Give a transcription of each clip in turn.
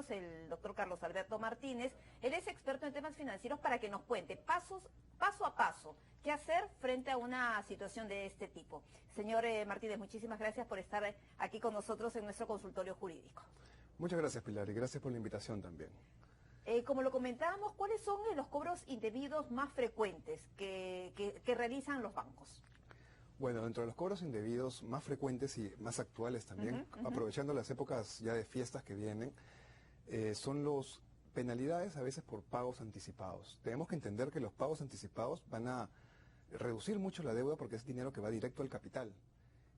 nosotros el doctor Carlos Alberto Martínez. Él es experto en temas financieros para que nos cuente paso a paso qué hacer frente a una situación de este tipo. Señor Martínez, muchísimas gracias por estar aquí con nosotros en nuestro consultorio jurídico. Muchas gracias, Pilar, y gracias por la invitación también. Como lo comentábamos, ¿cuáles son los cobros indebidos más frecuentes que realizan los bancos? Bueno, dentro de los cobros indebidos más frecuentes y más actuales también, aprovechando las épocas ya de fiestas que vienen, son los penalidades a veces por pagos anticipados. Tenemos que entender que los pagos anticipados van a reducir mucho la deuda porque es dinero que va directo al capital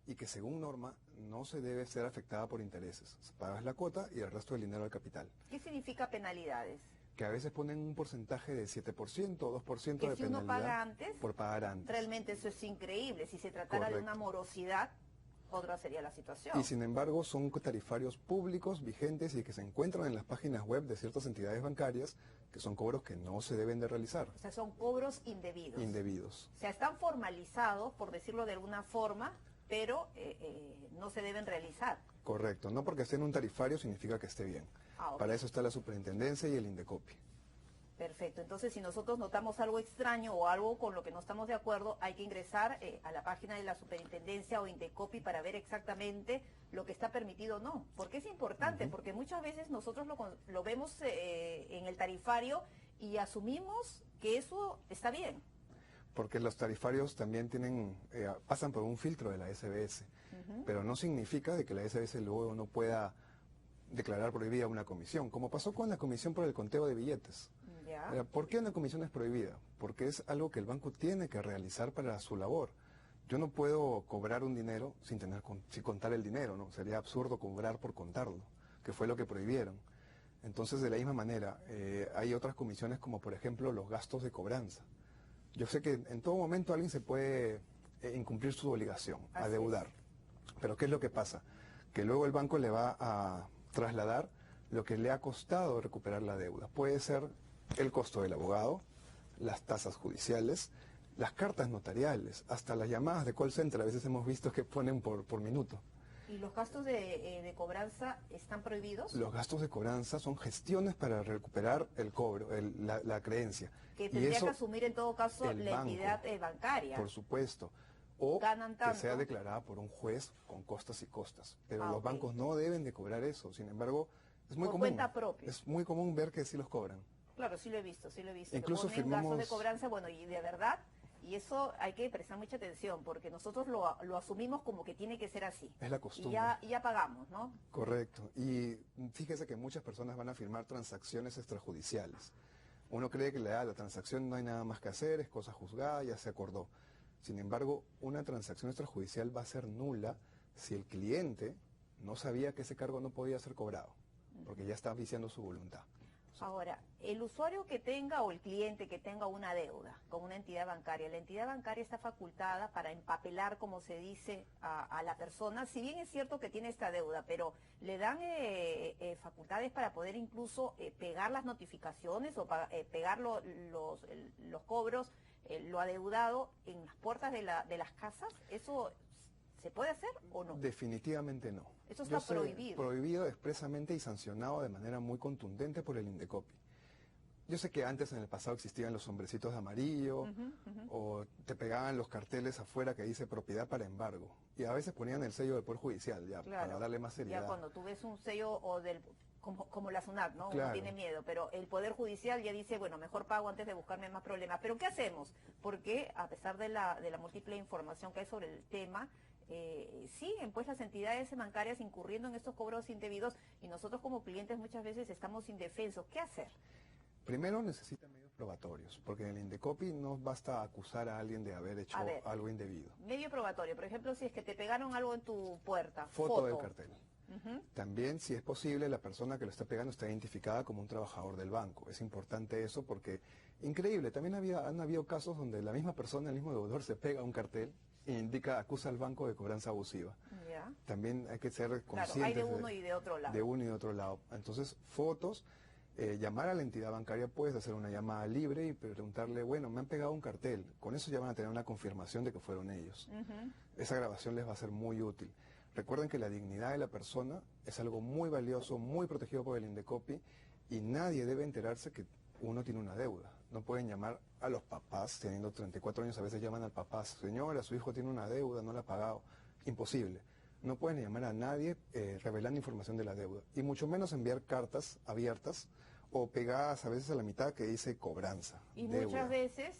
y que según norma no se debe ser afectada por intereses. Pagas la cuota y el resto del dinero al capital. ¿Qué significa penalidades? Que a veces ponen un porcentaje de 7% o 2% de si uno penalidad paga antes, por pagar antes. Realmente eso es increíble. Si se tratara Correcto. de una morosidad, otra sería la situación. Y sin embargo son tarifarios públicos vigentes y que se encuentran en las páginas web de ciertas entidades bancarias, que son cobros que no se deben de realizar. O sea, son cobros indebidos. Indebidos. O sea, están formalizados, por decirlo de alguna forma, pero no se deben realizar. Correcto. No porque esté en un tarifario significa que esté bien. Ah, okay. Para eso está la superintendencia y el Indecopi. Perfecto. Entonces, si nosotros notamos algo extraño o algo con lo que no estamos de acuerdo, hay que ingresar a la página de la superintendencia o Indecopi para ver exactamente lo que está permitido o no. Porque es importante, porque muchas veces nosotros lo vemos en el tarifario y asumimos que eso está bien. Porque los tarifarios también pasan por un filtro de la SBS, pero no significa de que la SBS luego no pueda declarar prohibida una comisión, como pasó con la comisión por el conteo de billetes. ¿Ya? ¿Por qué una comisión es prohibida? Porque es algo que el banco tiene que realizar para su labor. Yo no puedo cobrar un dinero sin contar el dinero, ¿no? Sería absurdo cobrar por contarlo, que fue lo que prohibieron. Entonces, de la misma manera, hay otras comisiones como, por ejemplo, los gastos de cobranza. Yo sé que en todo momento alguien se puede incumplir su obligación, adeudar. Pero ¿qué es lo que pasa? Que luego el banco le va a trasladar lo que le ha costado recuperar la deuda. Puede ser el costo del abogado, las tasas judiciales, las cartas notariales, hasta las llamadas de call center. A veces hemos visto que ponen por minuto. ¿Y los gastos de cobranza están prohibidos? Los gastos de cobranza son gestiones para recuperar el cobro, la creencia. Que tendría que asumir en todo caso la entidad bancaria. Por supuesto. O que sea declarada por un juez con costas y costas. Pero los bancos no deben de cobrar eso. Sin embargo, es muy común. Cuenta propia. Es muy común ver que sí los cobran. Claro, sí lo he visto, sí lo he visto. Incluso que ponen gastos de cobranza, bueno, y de verdad, y eso hay que prestar mucha atención, porque nosotros lo asumimos como que tiene que ser así. Es la costumbre. Y ya pagamos, ¿no? Correcto. Y fíjese que muchas personas van a firmar transacciones extrajudiciales. Uno cree que la transacción no hay nada más que hacer, es cosa juzgada, ya se acordó. Sin embargo, una transacción extrajudicial va a ser nula si el cliente no sabía que ese cargo no podía ser cobrado, porque ya está viciando su voluntad. Ahora, el usuario que tenga o el cliente que tenga una deuda con una entidad bancaria, la entidad bancaria está facultada para empapelar, como se dice, a la persona, si bien es cierto que tiene esta deuda, pero le dan facultades para poder incluso pegar las notificaciones o pegar los cobros, lo adeudado en las puertas de las casas. ¿Eso se puede hacer o no? Definitivamente no. Eso está prohibido. Prohibido expresamente y sancionado de manera muy contundente por el Indecopi. Yo sé que antes en el pasado existían los hombrecitos de amarillo o te pegaban los carteles afuera que dice propiedad para embargo y a veces ponían el sello del Poder Judicial ya para darle más seriedad. Ya cuando tú ves un sello o como la SUNAT, ¿no? Claro. Uno tiene miedo, pero el Poder Judicial ya dice, bueno, mejor pago antes de buscarme más problemas. ¿Pero qué hacemos? Porque a pesar de la múltiple información que hay sobre el tema, siguen pues las entidades bancarias incurriendo en estos cobros indebidos y nosotros como clientes muchas veces estamos indefensos. ¿Qué hacer? Primero necesita medios probatorios, porque en el Indecopi no basta acusar a alguien de haber hecho algo indebido. Medio probatorio, por ejemplo, si es que te pegaron algo en tu puerta. Foto del cartel. También, si es posible, la persona que lo está pegando está identificada como un trabajador del banco. Es importante eso porque, increíble, también han habido casos donde la misma persona, el mismo deudor, se pega un cartel e acusa al banco de cobranza abusiva. Ya. También hay que ser conscientes. Claro, hay de uno y de otro lado. De uno y de otro lado. Entonces, fotos, llamar a la entidad bancaria, puedes hacer una llamada libre y preguntarle, bueno, me han pegado un cartel. Con eso ya van a tener una confirmación de que fueron ellos. Esa grabación les va a ser muy útil. Recuerden que la dignidad de la persona es algo muy valioso, muy protegido por el Indecopi, y nadie debe enterarse que uno tiene una deuda. No pueden llamar a los papás, teniendo 34 años, a veces llaman al papá, señora, su hijo tiene una deuda, no la ha pagado. Imposible. No pueden llamar a nadie revelando información de la deuda, y mucho menos enviar cartas abiertas o pegadas a veces a la mitad que dice cobranza. Y deuda. muchas veces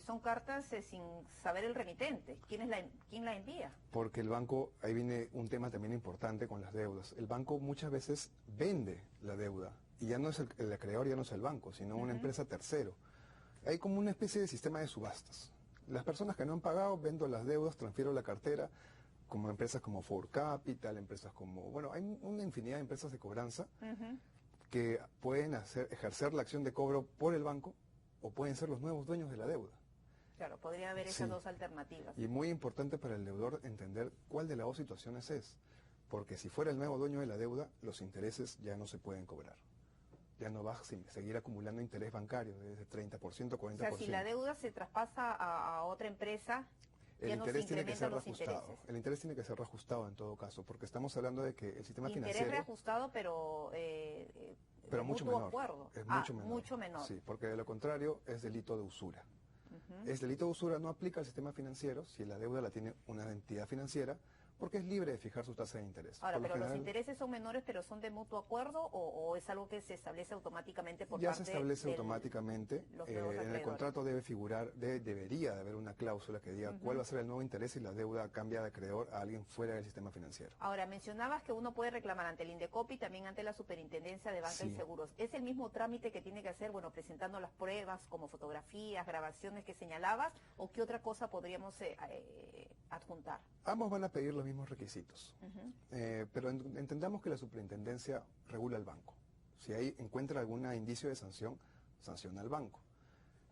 son cartas sin saber el remitente. ¿Quién la envía? Porque el banco, ahí viene un tema también importante con las deudas. El banco muchas veces vende la deuda y ya no es el acreedor, ya no es el banco, sino una empresa tercero. Hay como una especie de sistema de subastas. Las personas que no han pagado, vendo las deudas, transfiero la cartera, como empresas como For Capital, empresas como, bueno, hay una infinidad de empresas de cobranza que pueden ejercer la acción de cobro por el banco o pueden ser los nuevos dueños de la deuda. Claro, podría haber esas dos alternativas. Y muy importante para el deudor entender cuál de las dos situaciones es, porque si fuera el nuevo dueño de la deuda, los intereses ya no se pueden cobrar. Ya no va a seguir acumulando interés bancario de 30%, 40%. O sea, si la deuda se traspasa a otra empresa, ya no se incrementan los intereses. El interés tiene que ser reajustado en todo caso, porque estamos hablando de que el sistema financiero... Interés reajustado, pero mucho menor. Acuerdo. Es mucho menor. Sí, porque de lo contrario es delito de usura. Es delito de usura, no aplica al sistema financiero si la deuda la tiene una entidad financiera, porque es libre de fijar su tasa de interés. Ahora, pero los intereses son menores, pero son de mutuo acuerdo, o es algo que se establece automáticamente por ya parte de... Ya se establece automáticamente. En el contrato debe figurar, debería de haber una cláusula que diga cuál va a ser el nuevo interés si la deuda cambia de acreedor a alguien fuera del sistema financiero. Ahora, mencionabas que uno puede reclamar ante el Indecopi, también ante la Superintendencia de Banca y Seguros. ¿Es el mismo trámite que tiene que hacer, bueno, presentando las pruebas como fotografías, grabaciones que señalabas, o qué otra cosa podríamos adjuntar? Ambos van a pedir los mismos requisitos, pero entendamos que la superintendencia regula el banco. Si ahí encuentra algún indicio de sanción, sanciona al banco.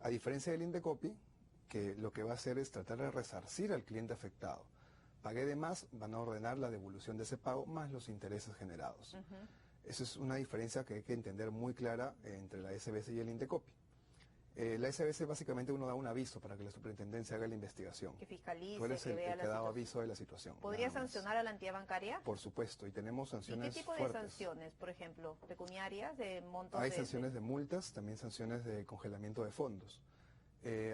A diferencia del Indecopi, que lo que va a hacer es tratar de resarcir al cliente afectado. Pagué de más, van a ordenar la devolución de ese pago más los intereses generados. Esa es una diferencia que hay que entender muy clara entre la SBS y el Indecopi. La SBS básicamente uno da un aviso para que la superintendencia haga la investigación. Que fiscalice, Tú eres que vea el que da aviso de la situación. ¿Podría sancionar a la entidad bancaria? Por supuesto, y tenemos sanciones fuertes. ¿Y qué tipo de sanciones, por ejemplo, pecuniarias, de montos? Hay sanciones de multas, también sanciones de congelamiento de fondos.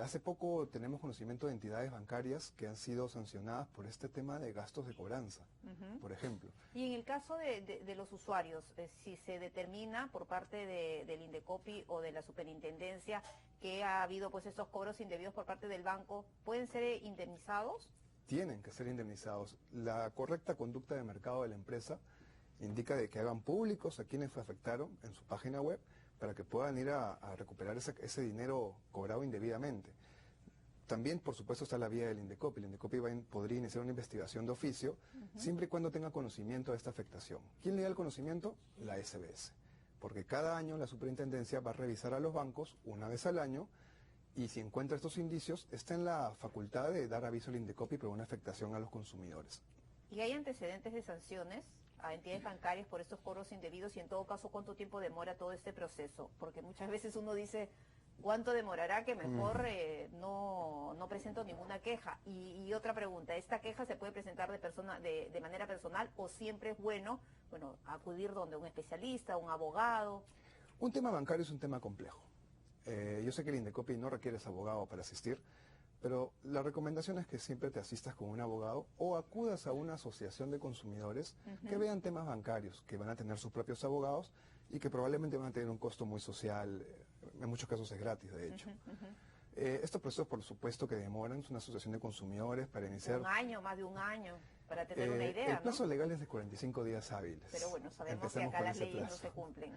Hace poco tenemos conocimiento de entidades bancarias que han sido sancionadas por este tema de gastos de cobranza, por ejemplo. Y en el caso de los usuarios, si se determina por parte del Indecopi o de la superintendencia que ha habido pues estos cobros indebidos por parte del banco, ¿pueden ser indemnizados? Tienen que ser indemnizados. La correcta conducta de mercado de la empresa indica de que hagan públicos a quienes afectaron en su página web, para que puedan ir a recuperar ese dinero cobrado indebidamente. También, por supuesto, está la vía del Indecopi. El Indecopi podría iniciar una investigación de oficio, siempre y cuando tenga conocimiento de esta afectación. ¿Quién le da el conocimiento? La SBS. Porque cada año la superintendencia va a revisar a los bancos una vez al año, y si encuentra estos indicios, está en la facultad de dar aviso al Indecopi por una afectación a los consumidores. ¿Y hay antecedentes de sanciones a entidades bancarias por estos cobros indebidos, y en todo caso cuánto tiempo demora todo este proceso? Porque muchas veces uno dice, ¿cuánto demorará? Que mejor no presento ninguna queja. Y otra pregunta, ¿esta queja se puede presentar de manera personal, o siempre es bueno acudir donde un especialista, un abogado? Un tema bancario es un tema complejo. Yo sé que el Indecopi no requiere abogado para asistir, pero la recomendación es que siempre te asistas con un abogado o acudas a una asociación de consumidores que vean temas bancarios, que van a tener sus propios abogados y que probablemente van a tener un costo muy social. En muchos casos es gratis, de hecho. Estos procesos, por supuesto, que demoran. Es una asociación de consumidores para iniciar... Un año, más de un año, para tener una idea, El plazo legal es de 45 días hábiles. Pero bueno, sabemos que acá las leyes no se cumplen.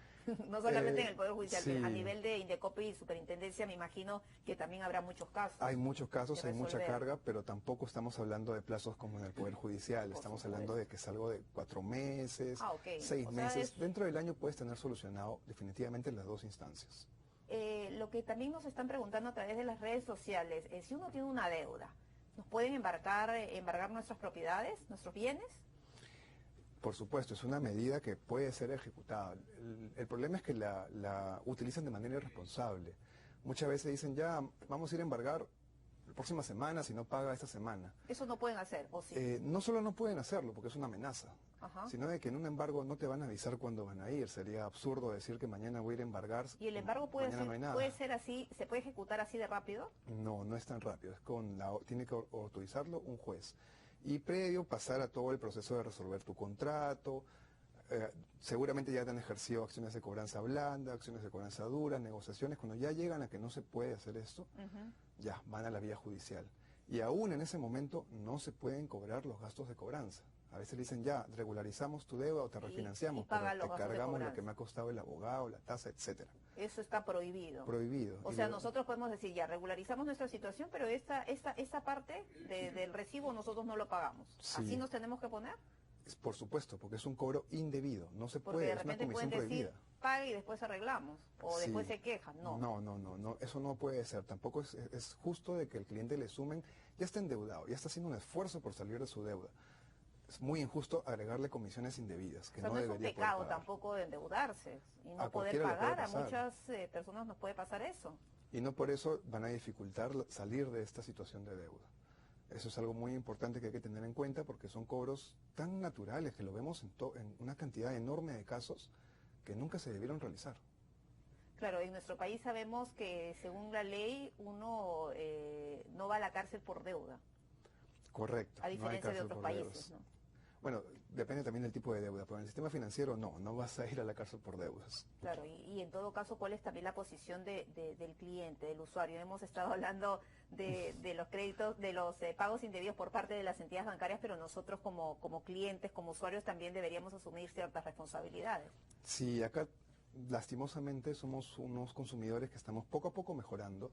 No solamente en el Poder Judicial, a nivel de Indecopi y Superintendencia, me imagino que también habrá muchos casos. Hay muchos casos, hay mucha carga, pero tampoco estamos hablando de plazos como en el Poder Judicial. Estamos hablando de que es algo de 4 meses, 6 meses. Dentro del año puedes tener solucionado definitivamente las dos instancias. Lo que también nos están preguntando a través de las redes sociales es si uno tiene una deuda, ¿nos pueden embargar nuestras propiedades, nuestros bienes? Por supuesto, es una medida que puede ser ejecutada. El problema es que la utilizan de manera irresponsable. Muchas veces dicen, ya, vamos a ir a embargar la próxima semana si no paga esta semana. Eso no pueden hacer, ¿o sí? No solo no pueden hacerlo porque es una amenaza, Ajá. sino de que en un embargo no te van a avisar cuándo van a ir. Sería absurdo decir que mañana voy a ir a embargar. ¿Y el embargo puede mañana no hay ser, nada. puede ser así, se puede ejecutar así de rápido? No, no es tan rápido. Tiene que autorizarlo un juez. Y previo pasar a todo el proceso de resolver tu contrato. Seguramente ya te han ejercido acciones de cobranza blanda, acciones de cobranza dura, negociaciones. Cuando ya llegan a que no se puede hacer esto, ya van a la vía judicial. Y aún en ese momento no se pueden cobrar los gastos de cobranza. A veces le dicen, ya, regularizamos tu deuda o te refinanciamos, pero te cargamos lo que me ha costado el abogado, la tasa, etcétera. Eso está prohibido. Prohibido. O sea, nosotros podemos decir, ya, regularizamos nuestra situación, pero esta parte del recibo nosotros no lo pagamos. Sí. ¿Así nos tenemos que poner? Por supuesto, porque es un cobro indebido, no se Porque puede, de es una repente comisión pueden decir, prohibida. pague y después arreglamos, o Sí. después se quejan, no. No, eso no puede ser. Tampoco es justo de que el cliente le sumen, ya está endeudado, ya está haciendo un esfuerzo por salir de su deuda. Es muy injusto agregarle comisiones indebidas, que O sea, no no es un debería pecado poder pagar. tampoco de endeudarse y no A poder cualquiera le puede pagar. A pasar. muchas personas nos puede pasar eso. Y no por eso van a dificultar salir de esta situación de deuda. Eso es algo muy importante que hay que tener en cuenta porque son cobros tan naturales que lo vemos en una cantidad enorme de casos que nunca se debieron realizar. Claro, en nuestro país sabemos que según la ley uno no va a la cárcel por deuda, Correcto. a diferencia de cárcel otros por países, deudas. ¿no? Bueno, depende también del tipo de deuda, pero en el sistema financiero no vas a ir a la cárcel por deudas. Claro, y en todo caso, ¿cuál es también la posición del cliente, del usuario? Hemos estado hablando de los créditos, de los pagos indebidos por parte de las entidades bancarias, pero nosotros como clientes, como usuarios, también deberíamos asumir ciertas responsabilidades. Sí, acá lastimosamente somos unos consumidores que estamos poco a poco mejorando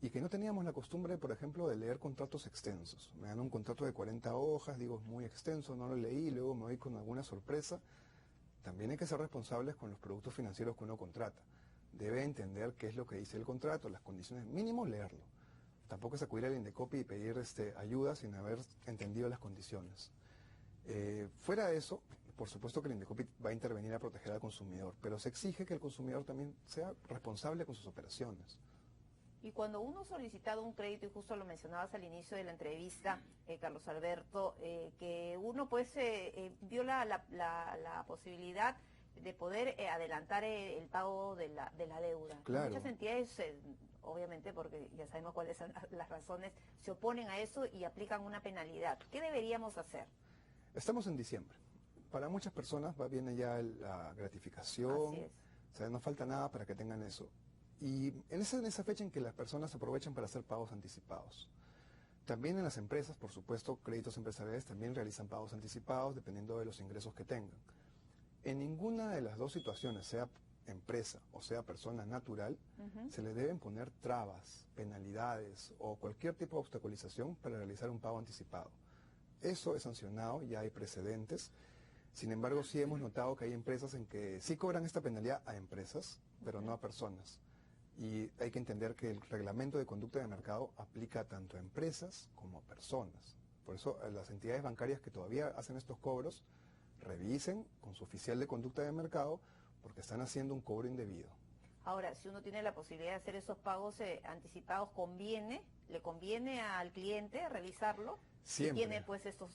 y que no teníamos la costumbre, por ejemplo, de leer contratos extensos. Me dan un contrato de 40 hojas, digo, es muy extenso, no lo leí, luego me voy con alguna sorpresa. También hay que ser responsables con los productos financieros que uno contrata. Debe entender qué es lo que dice el contrato, las condiciones, mínimo leerlo. Tampoco es acudir al Indecopi y pedir ayuda sin haber entendido las condiciones. Fuera de eso, por supuesto que el Indecopi va a intervenir a proteger al consumidor, pero se exige que el consumidor también sea responsable con sus operaciones. Y cuando uno ha solicitado un crédito, y justo lo mencionabas al inicio de la entrevista, Carlos Alberto, que uno pues vio la posibilidad de poder adelantar el pago de la deuda. Claro. Muchas entidades, obviamente, porque ya sabemos cuáles son las razones, se oponen a eso y aplican una penalidad. ¿Qué deberíamos hacer? Estamos en diciembre. Para muchas personas viene ya la gratificación, Así es. o sea, no falta nada para que tengan eso. Y en esa fecha en que las personas aprovechan para hacer pagos anticipados. También en las empresas, por supuesto, créditos empresariales también realizan pagos anticipados dependiendo de los ingresos que tengan. En ninguna de las dos situaciones, sea empresa o sea persona natural, se le deben poner trabas, penalidades o cualquier tipo de obstaculización para realizar un pago anticipado. Eso es sancionado, ya hay precedentes. Sin embargo, sí hemos notado que hay empresas en que sí cobran esta penalidad a empresas, pero no a personas. Y hay que entender que el reglamento de conducta de mercado aplica tanto a empresas como a personas. Por eso las entidades bancarias que todavía hacen estos cobros, revisen con su oficial de conducta de mercado porque están haciendo un cobro indebido. Ahora, si uno tiene la posibilidad de hacer esos pagos anticipados, ¿le conviene al cliente realizarlo? Siempre. Si tiene pues estos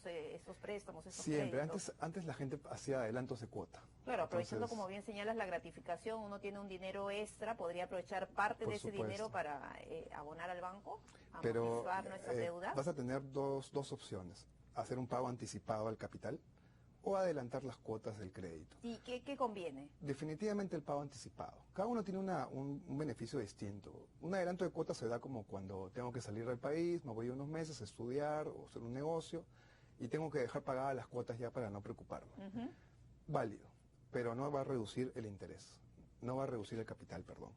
préstamos, estos Siempre. créditos. Antes la gente hacía adelantos de cuota. Claro, aprovechando, Entonces, como bien señalas, la gratificación, uno tiene un dinero extra, podría aprovechar parte Por de ese supuesto. dinero para abonar al banco, pero amortizar nuestras deudas. vas a tener dos opciones. Hacer un pago anticipado al capital o adelantar las cuotas del crédito. ¿Y qué conviene? Definitivamente el pago anticipado. Cada uno tiene un beneficio distinto. Un adelanto de cuotas se da como cuando tengo que salir del país, me voy unos meses a estudiar o hacer un negocio y tengo que dejar pagadas las cuotas ya para no preocuparme. Válido, pero no va a reducir el interés, no va a reducir el capital, perdón.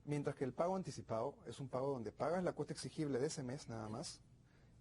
Mientras que el pago anticipado es un pago donde pagas la cuota exigible de ese mes nada más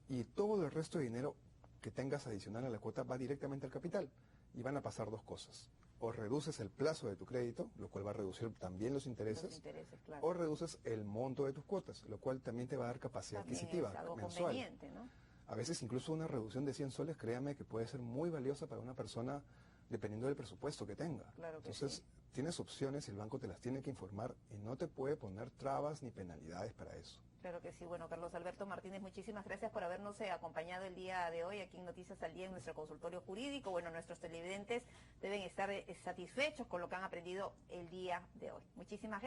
y todo el resto de dinero que tengas adicional a la cuota va directamente al capital y van a pasar dos cosas. O reduces el plazo de tu crédito, lo cual va a reducir también los intereses, Claro. o reduces el monto de tus cuotas, lo cual también te va a dar capacidad También adquisitiva es algo mensual. conveniente, ¿no? A veces incluso una reducción de 100 soles, créame que puede ser muy valiosa para una persona dependiendo del presupuesto que tenga. Claro que Entonces, sí. tienes opciones y el banco te las tiene que informar y no te puede poner trabas ni penalidades para eso. Claro que sí. Bueno, Carlos Alberto Martínez, muchísimas gracias por habernos acompañado el día de hoy aquí en Noticias al Día en nuestro consultorio jurídico. Bueno, nuestros televidentes deben estar satisfechos con lo que han aprendido el día de hoy. Muchísimas gracias.